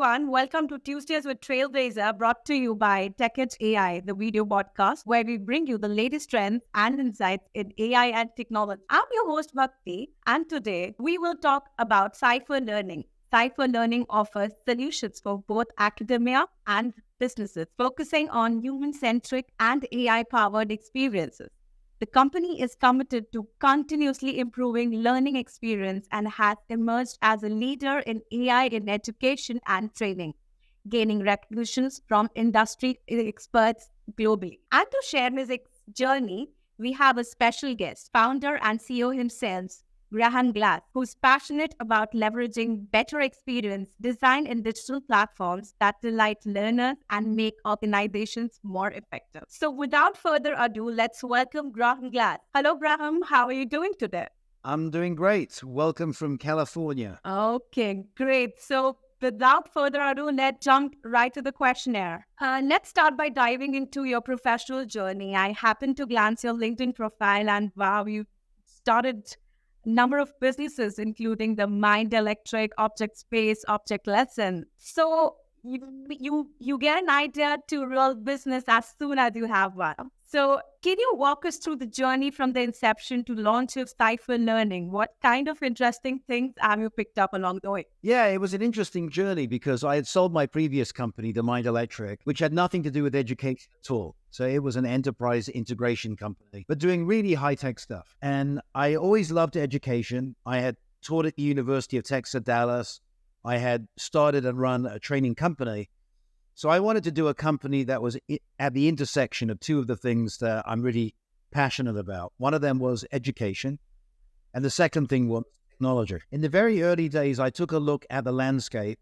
everyone. Welcome to Tuesdays with Trailblazer, brought to you by TechEdge AI, the video podcast, where we bring you the latest trends and insights in AI and technology. I'm your host, Bhakti, and today we will talk about Cypher Learning. Cypher Learning offers solutions for both academia and businesses, focusing on human-centric and AI-powered experiences. The company is committed to continuously improving learning experience and has emerged as a leader in AI in education and training, gaining recognitions from industry experts globally. And to share his journey, we have a special guest, founder and CEO himself, Graham Glass, who's passionate about leveraging better experience design in digital platforms that delight learners and make organizations more effective. So without further ado, let's welcome Graham Glass. Hello, Graham. How are you doing today? I'm doing great. Welcome from California. Okay, great. So without further ado, let's jump right to the questionnaire. Let's start by diving into your professional journey. I happened to glance your LinkedIn profile and wow, you started number of businesses, including the Mind Electric, Object Space, Object Lesson. So you get an idea to real business as soon as you have one. So can you walk us through the journey from the inception to launch of Cypher Learning? What kind of interesting things have you picked up along the way? Yeah, it was an interesting journey because I had sold my previous company, the Mind Electric, which had nothing to do with education at all. So it was an enterprise integration company, but doing really high-tech stuff. And I always loved education. I had taught at the University of Texas at Dallas. I had started and run a training company. So I wanted to do a company that was at the intersection of two of the things that I'm really passionate about. One of them was education, and the second thing was technology. In the very early days, I took a look at the landscape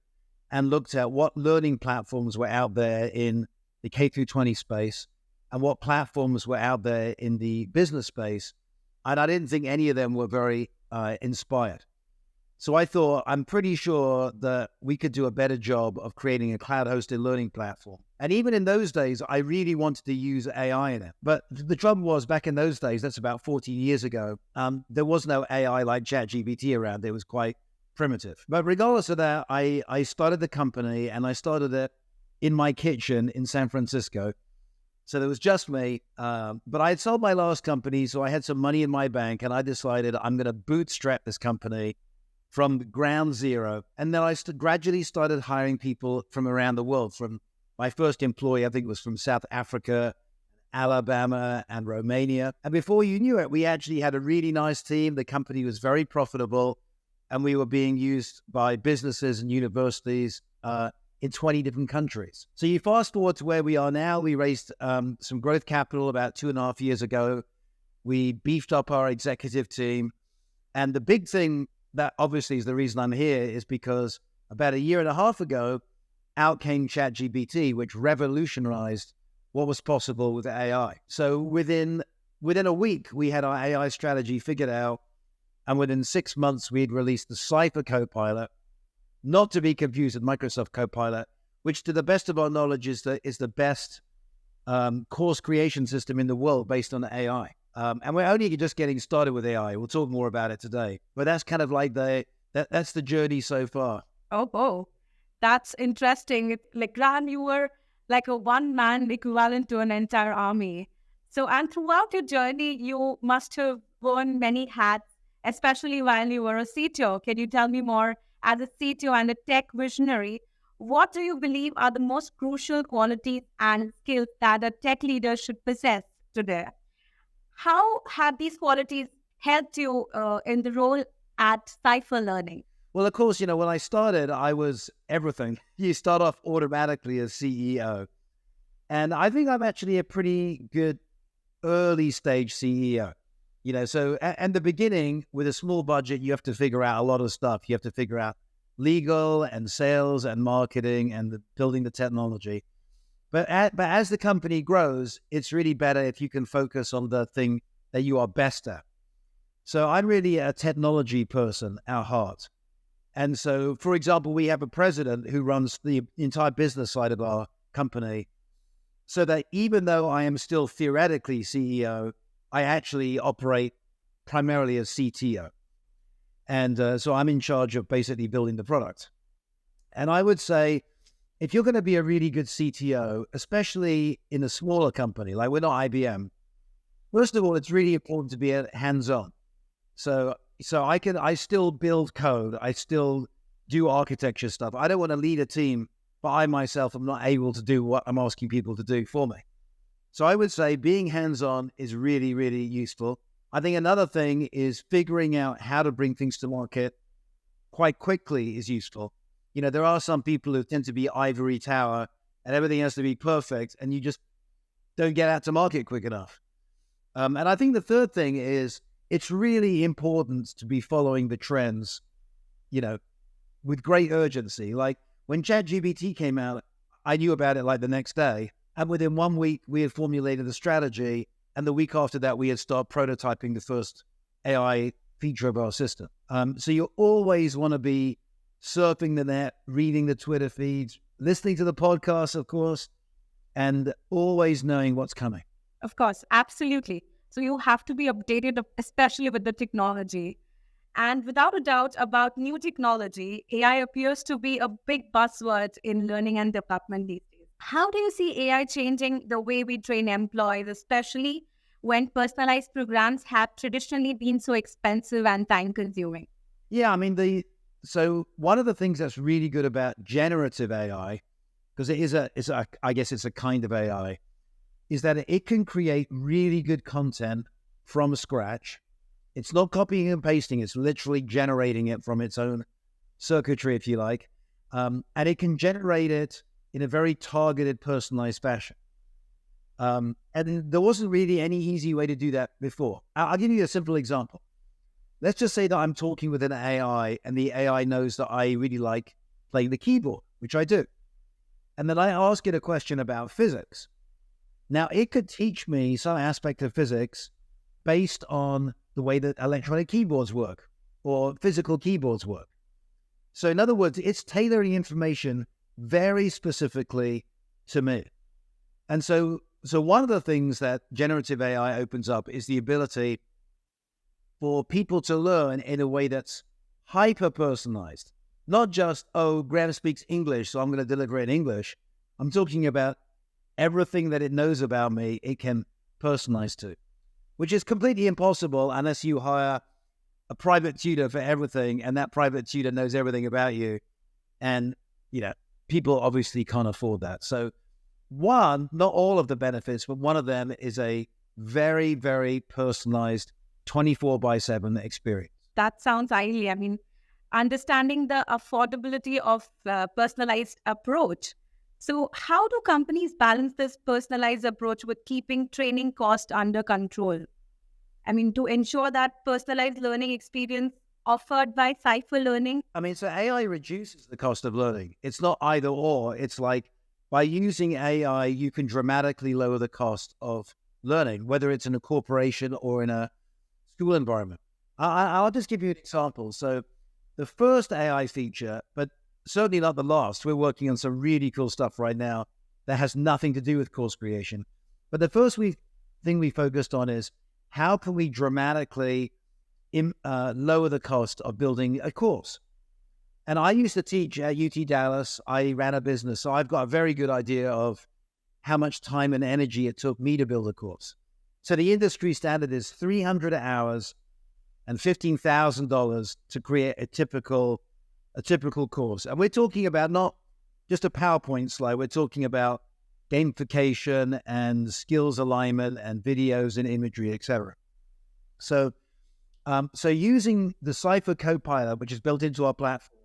and looked at what learning platforms were out there in the K through 20 space and what platforms were out there in the business space. And I didn't think any of them were very inspired. So I thought, I'm pretty sure that we could do a better job of creating a cloud-hosted learning platform. And even in those days, I really wanted to use AI in it. But the trouble was, back in those days, that's about 14 years ago, there was no AI like ChatGPT around. It was quite primitive. But regardless of that, I started the company, and I started it in my kitchen in San Francisco. So there was just me. But I had sold my last company, so I had some money in my bank, and I decided I'm going to bootstrap this company from ground zero. And then I gradually started hiring people from around the world. From my first employee, I think it was from South Africa, Alabama, and Romania. And before you knew it, we actually had a really nice team. The company was very profitable, and we were being used by businesses and universities in 20 different countries. So you fast forward to where we are now. We raised some growth capital about 2.5 years ago. We beefed up our executive team. And the big thing that obviously is the reason I'm here is because about 1.5 years ago, out came ChatGPT, which revolutionized what was possible with AI. So within a week, we had our AI strategy figured out. And within 6 months, we'd released the Cypher Copilot, not to be confused with Microsoft Copilot, which to the best of our knowledge is the best course creation system in the world based on AI. And we're only just getting started with AI. We'll talk more about it today. But that's kind of like that's the journey so far. Oh, that's interesting. Like, Graham, you were like a one-man equivalent to an entire army. So, and throughout your journey, you must have worn many hats, especially while you were a CTO. Can you tell me more, as a CTO and a tech visionary, what do you believe are the most crucial qualities and skills that a tech leader should possess today? How have these qualities helped you in the role at Cypher Learning? Well, of course, when I started, I was everything. You start off automatically as CEO. And I think I'm actually a pretty good early stage CEO. So at the beginning, with a small budget, you have to figure out a lot of stuff. You have to figure out legal and sales and marketing and building the technology. But as the company grows, it's really better if you can focus on the thing that you are best at. So I'm really a technology person at heart. And so, for example, we have a president who runs the entire business side of our company. So that even though I am still theoretically CEO, I actually operate primarily as CTO. And so I'm in charge of basically building the product. And I would say, if you're going to be a really good CTO, especially in a smaller company, like we're not IBM, first of all, it's really important to be hands-on. So I still build code. I still do architecture stuff. I don't want to lead a team, but I myself am not able to do what I'm asking people to do for me. So I would say being hands-on is really, really useful. I think another thing is figuring out how to bring things to market quite quickly is useful. You know, there are some people who tend to be ivory tower and everything has to be perfect and you just don't get out to market quick enough. And I think the third thing is it's really important to be following the trends, you know, with great urgency. Like when ChatGPT came out, I knew about it like the next day. And within 1 week, we had formulated a strategy. And the week after that, we had started prototyping the first AI feature of our system. So you always want to be surfing the net, reading the Twitter feeds, listening to the podcast, of course, and always knowing what's coming. Of course, absolutely. So you have to be updated, especially with the technology. And without a doubt about new technology, AI appears to be a big buzzword in learning and development these days. How do you see AI changing the way we train employees, especially when personalized programs have traditionally been so expensive and time-consuming? Yeah, I mean, so one of the things that's really good about generative AI, because I guess it's a kind of AI, is that it can create really good content from scratch. It's not copying and pasting, it's literally generating it from its own circuitry, if you like. And it can generate it in a very targeted, personalized fashion. And there wasn't really any easy way to do that before. I'll give you a simple example. Let's just say that I'm talking with an AI and the AI knows that I really like playing the keyboard, which I do. And then I ask it a question about physics. Now, it could teach me some aspect of physics based on the way that electronic keyboards work or physical keyboards work. So in other words, it's tailoring information very specifically to me. And so one of the things that generative AI opens up is the ability for people to learn in a way that's hyper-personalized. Not just, oh, Graham speaks English, so I'm going to deliver it in English. I'm talking about everything that it knows about me, it can personalize to, which is completely impossible unless you hire a private tutor for everything, and that private tutor knows everything about you. And, you know, people obviously can't afford that. So not all of the benefits, but one of them is a very, very personalized 24/7 experience. That sounds ideal. I mean, understanding the affordability of personalized approach. So how do companies balance this personalized approach with keeping training cost under control? I mean, to ensure that personalized learning experience offered by Cypher Learning. I mean, so AI reduces the cost of learning. It's not either or. It's like by using AI, you can dramatically lower the cost of learning, whether it's in a corporation or in a school environment. I'll just give you an example. So the first AI feature, but certainly not the last, we're working on some really cool stuff right now that has nothing to do with course creation. But the first thing we focused on is how can we dramatically lower the cost of building a course? And I used to teach at UT Dallas. I ran a business, so I've got a very good idea of how much time and energy it took me to build a course. So the industry standard is 300 hours and $15,000 to create a typical course. And we're talking about not just a PowerPoint slide. We're talking about gamification and skills alignment and videos and imagery, etc. So using the Cypher Copilot, which is built into our platform,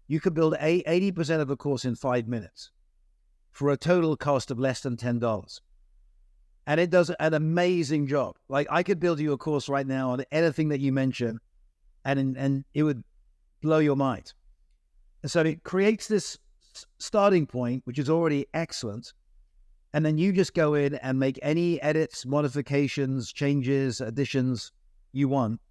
you could build 80% of a course in 5 minutes for a total cost of less than $10. And it does an amazing job. Like I could build you a course right now on anything that you mentioned, and it would blow your mind. And so it creates this starting point, which is already excellent. And then you just go in and make any edits, modifications, changes, additions you want.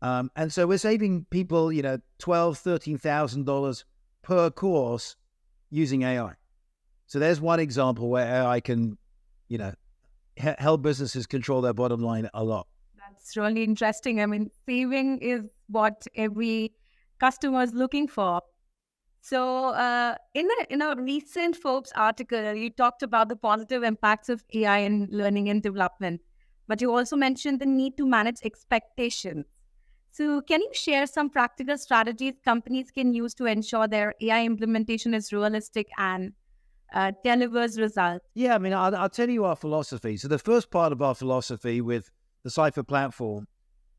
And so we're saving people, $12,000, $13,000 per course using AI. So there's one example where AI can, help businesses control their bottom line a lot. That's really interesting. I mean, saving is what every customer is looking for. So, in a recent Forbes article, you talked about the positive impacts of AI in learning and development, but you also mentioned the need to manage expectations. So, can you share some practical strategies companies can use to ensure their AI implementation is realistic and delivers results? Yeah, I mean, I'll tell you our philosophy. So the first part of our philosophy with the Cypher platform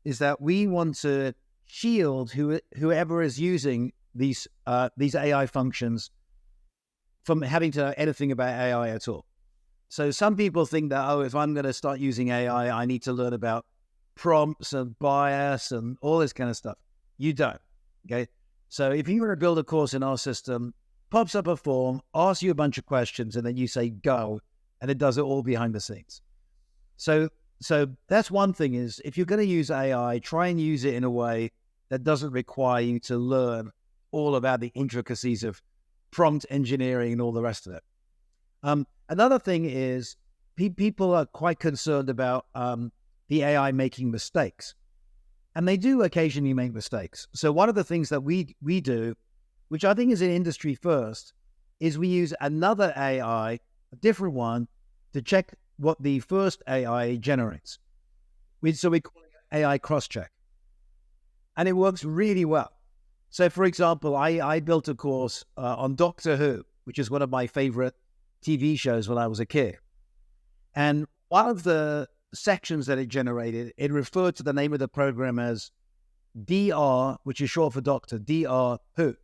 is that we want to shield whoever is using these AI functions from having to know anything about AI at all. So some people think that, oh, if I'm going to start using AI, I need to learn about prompts and bias and all this kind of stuff. You don't. Okay. So if you were to build a course in our system, pops up a form, asks you a bunch of questions, and then you say go, and it does it all behind the scenes. So that's one thing is if you're going to use AI, try and use it in a way that doesn't require you to learn all about the intricacies of prompt engineering and all the rest of it. Another thing is people are quite concerned about the AI making mistakes. And they do occasionally make mistakes. So one of the things that we do, which I think is an industry first, is we use another AI, a different one, to check what the first AI generates. So we call it AI cross-check. And it works really well. So for example, I built a course on Doctor Who, which is one of my favorite TV shows when I was a kid. And one of the sections that it generated, it referred to the name of the program as DR, which is short for Doctor, DR Who.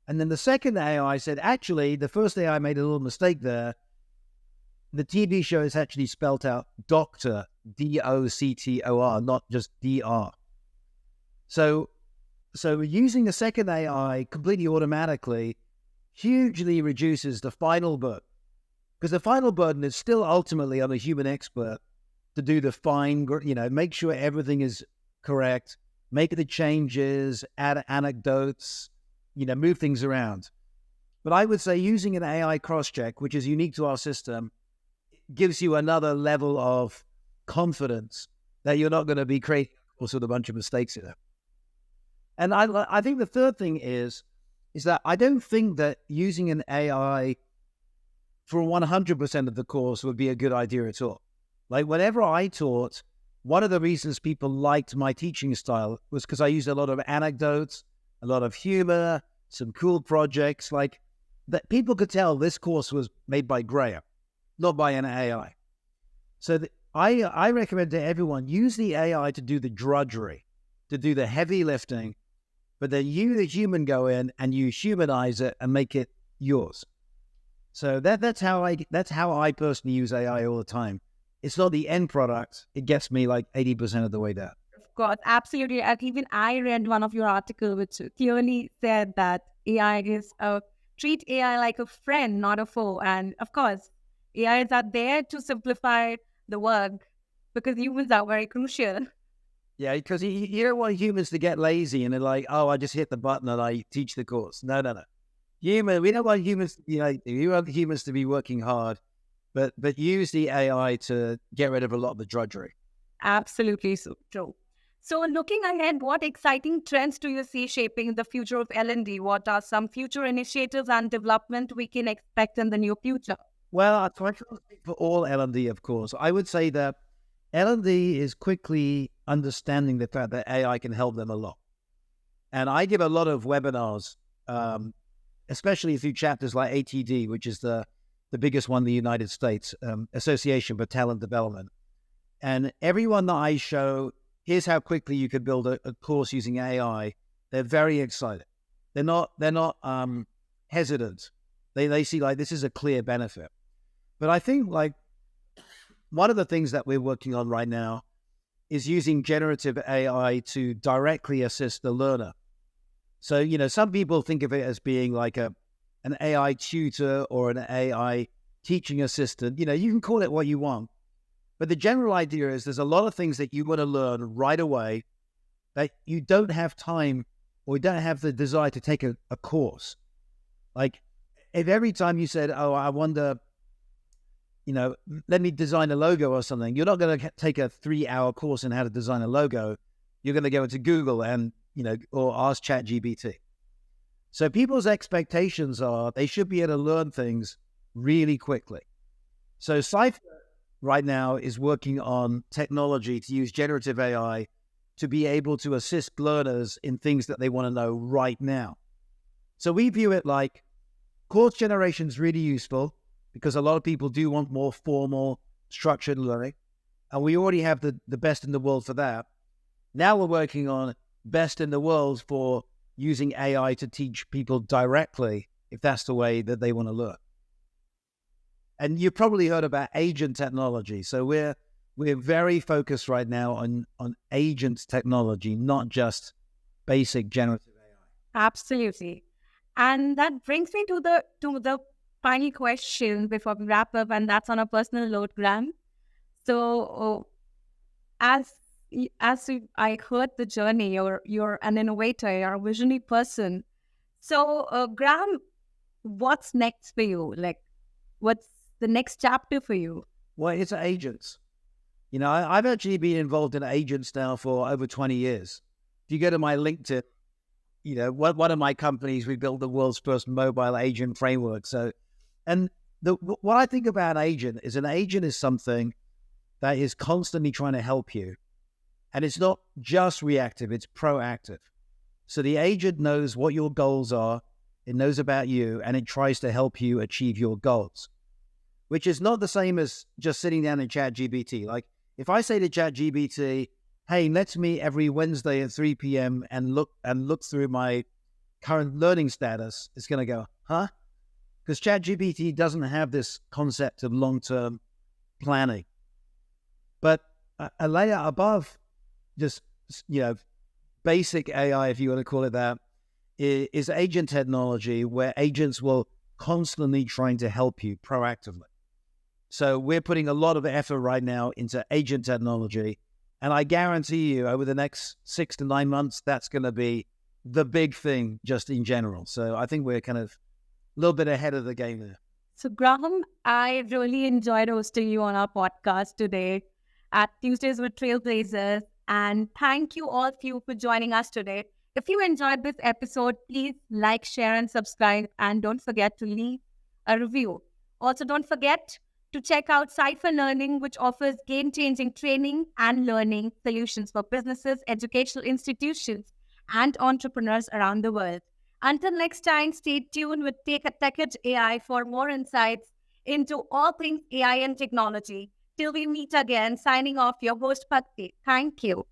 And then the second AI said, actually, the first AI made a little mistake there. The TV show is actually spelt out Doctor, D-O-C-T-O-R, not just DR. So using the second AI completely automatically hugely reduces the final burden, because the final burden is still ultimately on a human expert to do the fine, make sure everything is correct, make the changes, add anecdotes, move things around. But I would say using an AI cross-check, which is unique to our system, gives you another level of confidence that you're not going to be creating also a bunch of mistakes in it. And I think the third thing is that I don't think that using an AI for 100% of the course would be a good idea at all. Like whenever I taught, one of the reasons people liked my teaching style was because I used a lot of anecdotes, a lot of humor, some cool projects, like that people could tell this course was made by Graham, not by an AI. So I recommend to everyone, use the AI to do the drudgery, to do the heavy lifting, but then you, the human, go in and you humanize it and make it yours. So that's how I personally use AI all the time. It's not the end product. It gets me like 80% of the way there. Of course, absolutely. And even I read one of your articles which clearly said that treat AI like a friend, not a foe. And of course, AIs are there to simplify the work because humans are very crucial. Yeah, because you don't want humans to get lazy and they're like, oh, I just hit the button and I teach the course. No. We don't want humans, we want humans to be working hard, but use the AI to get rid of a lot of the drudgery. Absolutely so true. So looking ahead, what exciting trends do you see shaping the future of L&D? What are some future initiatives and development we can expect in the near future? Well, I can't speak for all L&D, of course. I would say that L&D is quickly understanding the fact that AI can help them a lot. And I give a lot of webinars, especially through chapters like ATD, which is the biggest one in the United States, Association for Talent Development. And everyone that I show, here's how quickly you could build a course using AI, they're very excited. They're not hesitant. They see like this is a clear benefit. But I think like one of the things that we're working on right now is using generative AI to directly assist the learner. So, some people think of it as being like an AI tutor or an AI teaching assistant. You can call it what you want. But the general idea is there's a lot of things that you want to learn right away that you don't have time or you don't have the desire to take a course. Like if every time you said, oh, I wonder, let me design a logo or something, you're not going to take a 3-hour course on how to design a logo. You're going to go into Google and, or ask ChatGPT. So people's expectations are they should be able to learn things really quickly. So Cypher right now is working on technology to use generative AI to be able to assist learners in things that they want to know right now. So we view it like course generation is really useful because a lot of people do want more formal, structured learning. And we already have the best in the world for that. Now we're working on best in the world for using AI to teach people directly if that's the way that they want to learn. And you've probably heard about agent technology. So we're very focused right now on agent technology, not just basic generative AI. Absolutely. And that brings me to the final question before we wrap up, and that's on a personal note, Graham. So, I heard the journey, you're an innovator, you're a visionary person. So, Graham, what's next for you? Like, what's the next chapter for you? Well, it's agents. You know, I've actually been involved in agents now for over 20 years. If you go to my LinkedIn, you know, one of my companies, we built the world's first mobile agent framework. So, and what I think about an agent is something that is constantly trying to help you. And it's not just reactive, it's proactive. So the agent knows what your goals are, it knows about you, and it tries to help you achieve your goals, which is not the same as just sitting down in ChatGPT. Like if I say to ChatGPT, hey, let's meet every Wednesday at 3 p.m. and look through my current learning status, it's going to go, huh? Because ChatGPT doesn't have this concept of long-term planning. But a layer above just, you know, basic AI, if you want to call it that, is agent technology, where agents will constantly trying to help you proactively. So we're putting a lot of effort right now into agent technology. And I guarantee you over the next 6 to 9 months, that's going to be the big thing just in general. So I think we're kind of a little bit ahead of the game there. So, Graham, I really enjoyed hosting you on our podcast today at Tuesdays with Trailblazers. And thank you all of you for joining us today. If you enjoyed this episode, please like, share, and subscribe. And don't forget to leave a review. Also, don't forget to check out Cypher Learning, which offers game-changing training and learning solutions for businesses, educational institutions, and entrepreneurs around the world. Until next time, stay tuned with Take a TechEdge AI for more insights into all things AI and technology. Till we meet again, signing off, your host Bhakti. Thank you.